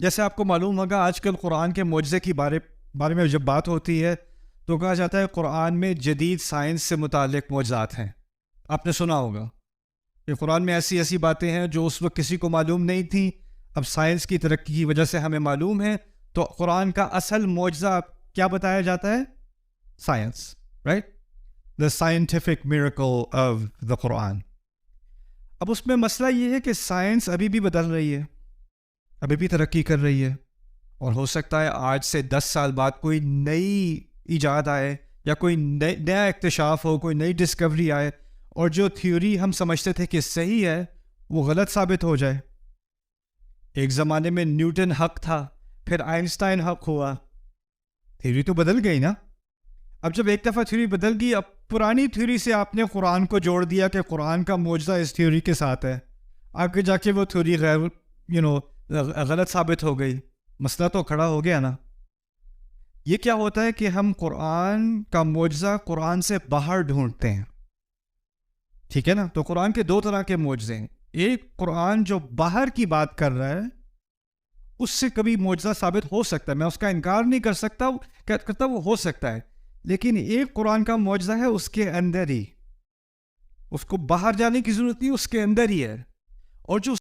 جیسے آپ کو معلوم ہوگا آج کل قرآن کے معجزے کی بارے میں جب بات ہوتی ہے تو کہا جاتا ہے قرآن میں جدید سائنس سے متعلق معجزات ہیں. آپ نے سنا ہوگا کہ قرآن میں ایسی ایسی باتیں ہیں جو اس وقت کسی کو معلوم نہیں تھیں، اب سائنس کی ترقی کی وجہ سے ہمیں معلوم ہے. تو قرآن کا اصل معجزہ کیا بتایا جاتا ہے؟ Science, right? The scientific miracle of the Quran. اب اس میں مسئلہ یہ ہے کہ سائنس ابھی بھی بدل رہی ہے، ابھی بھی ترقی کر رہی ہے، اور ہو سکتا ہے آج سے 10 سال بعد کوئی نئی ایجاد آئے یا کوئی نیا اکتشاف ہو، کوئی نئی ڈسکوری آئے، اور جو تھیوری ہم سمجھتے تھے کہ صحیح ہے وہ غلط ثابت ہو جائے. ایک زمانے میں نیوٹن حق تھا، پھر آئنسٹائن حق ہوا. تھیوری تو بدل گئی نا. اب جب ایک دفعہ تھیوری بدل گئی، اب پرانی تھیوری سے آپ نے قرآن کو جوڑ دیا کہ قرآن کا معجزہ اس تھیوری کے ساتھ ہے، آگے جا کے وہ تھیوری غلط ثابت ہو گئی. مسئلہ تو کھڑا ہو گیا نا. یہ کیا ہوتا ہے کہ ہم قرآن کا معجزہ قرآن سے باہر ڈھونڈتے ہیں، ٹھیک ہے نا. تو قرآن کے 2 طرح کے معجزے ہیں. ایک قرآن جو باہر کی بات کر رہا ہے، اس سے کبھی معجزہ ثابت ہو سکتا ہے، میں اس کا انکار نہیں کرتا وہ ہو سکتا ہے. لیکن ایک قرآن کا معجزہ ہے اس کے اندر ہی، اس کو باہر جانے کی ضرورت نہیں، اس کے اندر ہی ہے. اور جو